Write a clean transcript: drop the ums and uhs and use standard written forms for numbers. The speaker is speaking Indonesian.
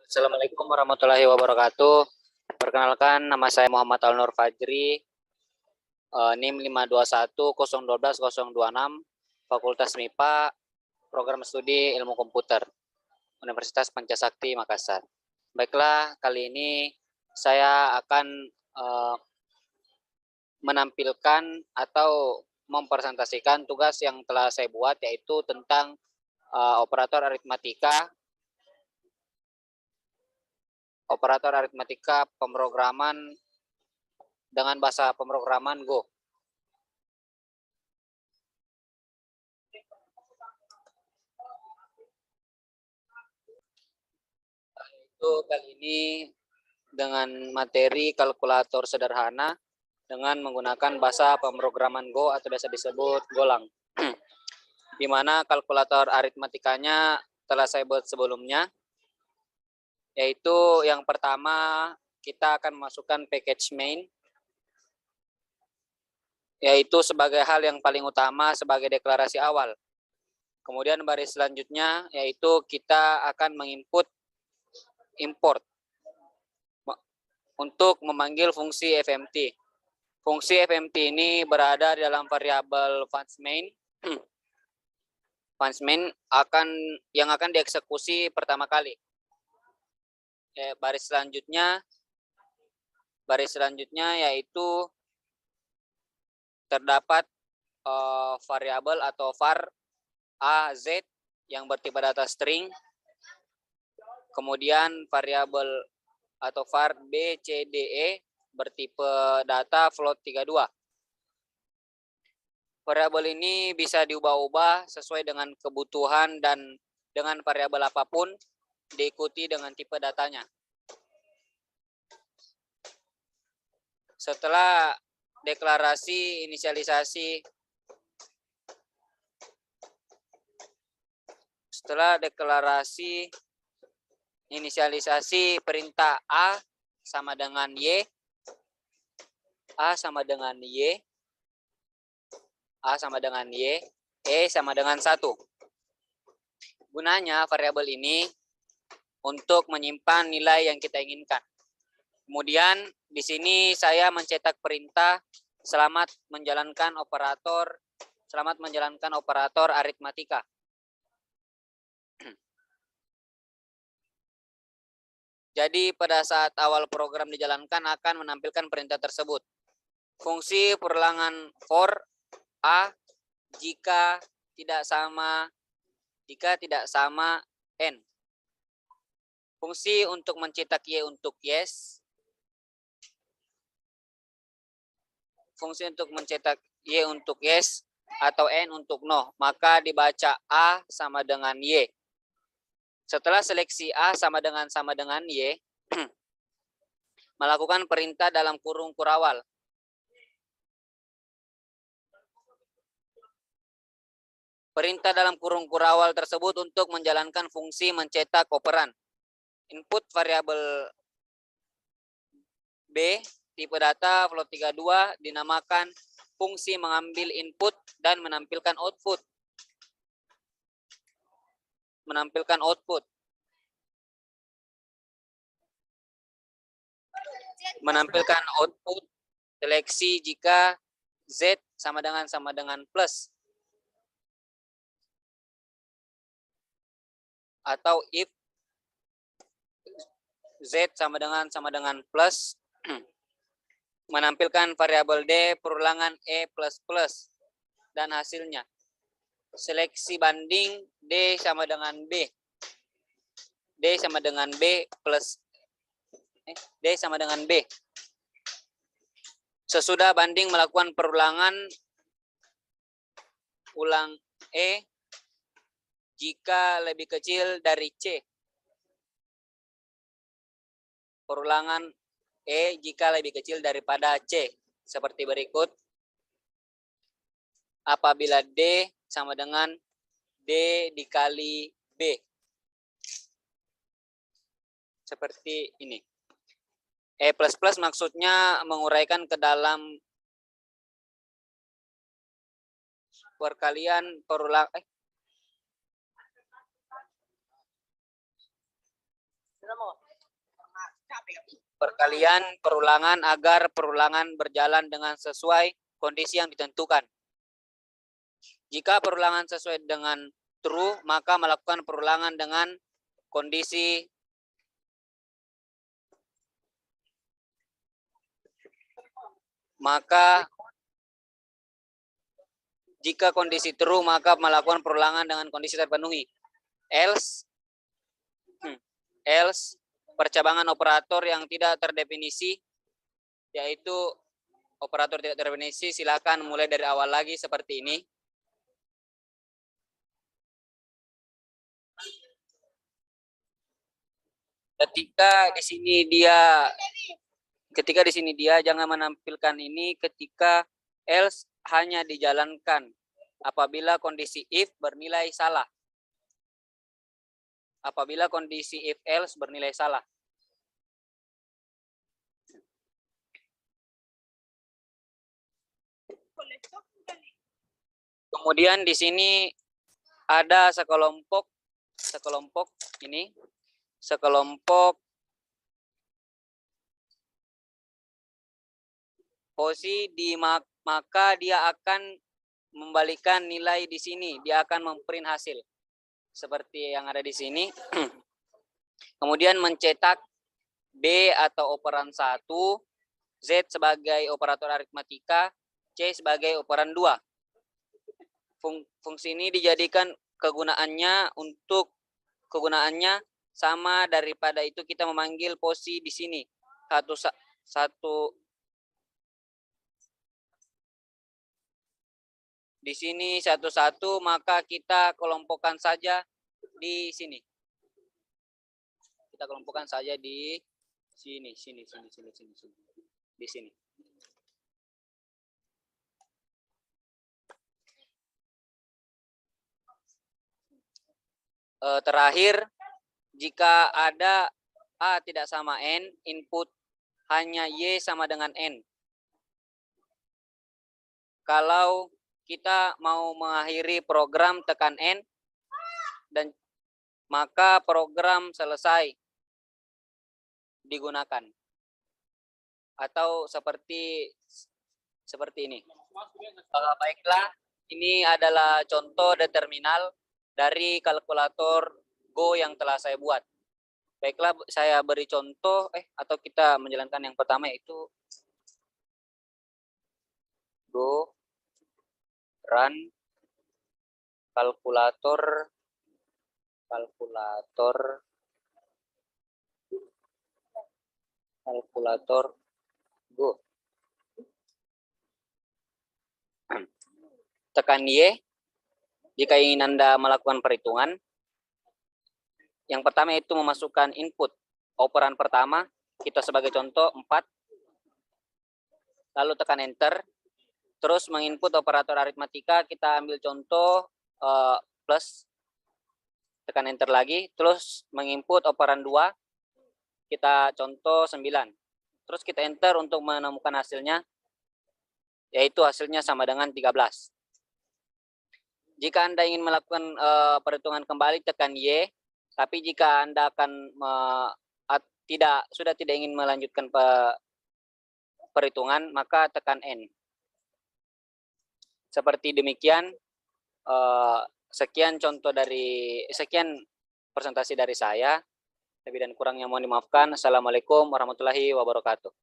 Assalamualaikum warahmatullahi wabarakatuh. Perkenalkan, nama saya Muhammad Al-Nur Fajri, NIM 521012026, Fakultas MIPA, Program Studi Ilmu Komputer, Universitas Pancasakti, Makassar. Baiklah, kali ini saya akan menampilkan atau mempresentasikan tugas yang telah saya buat, yaitu tentang operator aritmatika pemrograman dengan bahasa pemrograman Go. Itu kali ini dengan materi kalkulator sederhana dengan menggunakan bahasa pemrograman Go atau biasa disebut Golang. Di mana kalkulator aritmatikanya telah saya buat sebelumnya, yaitu yang pertama kita akan masukkan package main, yaitu sebagai hal yang paling utama sebagai deklarasi awal. Kemudian baris selanjutnya yaitu kita akan import untuk memanggil fungsi FMT. Fungsi FMT ini berada di dalam variabel function main yang akan dieksekusi pertama kali. Baris selanjutnya yaitu terdapat variabel atau var A, Z yang bertipe data string, kemudian variabel atau var B, C, D, E bertipe data float 32. Variabel ini bisa diubah-ubah sesuai dengan kebutuhan dan dengan variabel apapun diikuti dengan tipe datanya. Setelah deklarasi inisialisasi perintah A sama dengan Y, A sama dengan Y, A sama dengan Y, E sama dengan 1. Gunanya variabel ini untuk menyimpan nilai yang kita inginkan. Kemudian di sini saya mencetak perintah selamat menjalankan operator aritmatika. Jadi pada saat awal program dijalankan akan menampilkan perintah tersebut. Fungsi perulangan for A jika tidak sama N. Fungsi untuk mencetak Y untuk yes. Fungsi untuk mencetak Y untuk yes atau N untuk no. Maka dibaca A sama dengan Y. Setelah seleksi A sama dengan Y, melakukan perintah dalam kurung kurawal. Perintah dalam kurung kurawal tersebut untuk menjalankan fungsi mencetak operan. Input variabel B, tipe data float 32 dinamakan fungsi mengambil input dan menampilkan output. Menampilkan output seleksi jika Z sama dengan plus. Atau if Z sama dengan plus, menampilkan variabel D perulangan E++ dan hasilnya seleksi banding D sama dengan B. D sama dengan B. Sesudah banding melakukan perulangan ulang E jika lebih kecil dari C. Perulangan E jika lebih kecil daripada C. Seperti berikut. Apabila D sama dengan D dikali B. Seperti ini. E++ maksudnya menguraikan ke dalam perkalian Perkalian perulangan agar perulangan berjalan dengan sesuai kondisi yang ditentukan. Jika perulangan sesuai dengan true, maka melakukan perulangan dengan kondisi jika kondisi true, maka melakukan perulangan dengan kondisi terpenuhi. Else percabangan operator yang tidak terdefinisi, yaitu operator tidak terdefinisi, silakan mulai dari awal lagi seperti ini. Ketika di sini dia jangan menampilkan ini ketika else hanya dijalankan apabila kondisi if bernilai salah. Apabila kondisi if else bernilai salah. Kemudian di sini ada sekelompok posisi maka dia akan membalikan nilai di sini, dia akan memprint hasil seperti yang ada di sini. Kemudian mencetak D atau operan 1, Z sebagai operator aritmatika, C sebagai operan 2. Fungsi ini dijadikan kegunaannya sama daripada itu kita memanggil posisi di sini. Di sini satu-satu, maka kita kelompokkan saja di sini. Kita kelompokkan saja di sini. Di sini. Terakhir, jika ada A tidak sama N, input hanya Y sama dengan N. Kalau kita mau mengakhiri program, tekan N, dan maka program selesai digunakan. Atau seperti ini. Baiklah, ini adalah contoh determinal dari kalkulator Go yang telah saya buat. Baiklah, saya beri contoh, atau kita menjalankan yang pertama, yaitu Go run kalkulator Go. Tekan Y jika ingin Anda melakukan perhitungan. Yang pertama itu memasukkan input operan pertama, kita sebagai contoh 4. Lalu tekan enter. Terus menginput operator aritmatika, kita ambil contoh plus, tekan enter lagi. Terus menginput operan 2, kita contoh 9. Terus kita enter untuk menemukan hasilnya, yaitu hasilnya sama dengan 13. Jika Anda ingin melakukan perhitungan kembali, tekan Y. Tapi jika Anda akan sudah tidak ingin melanjutkan perhitungan, maka tekan N. Seperti demikian, sekian presentasi dari saya. Lebih dan kurangnya mohon dimaafkan. Assalamualaikum warahmatullahi wabarakatuh.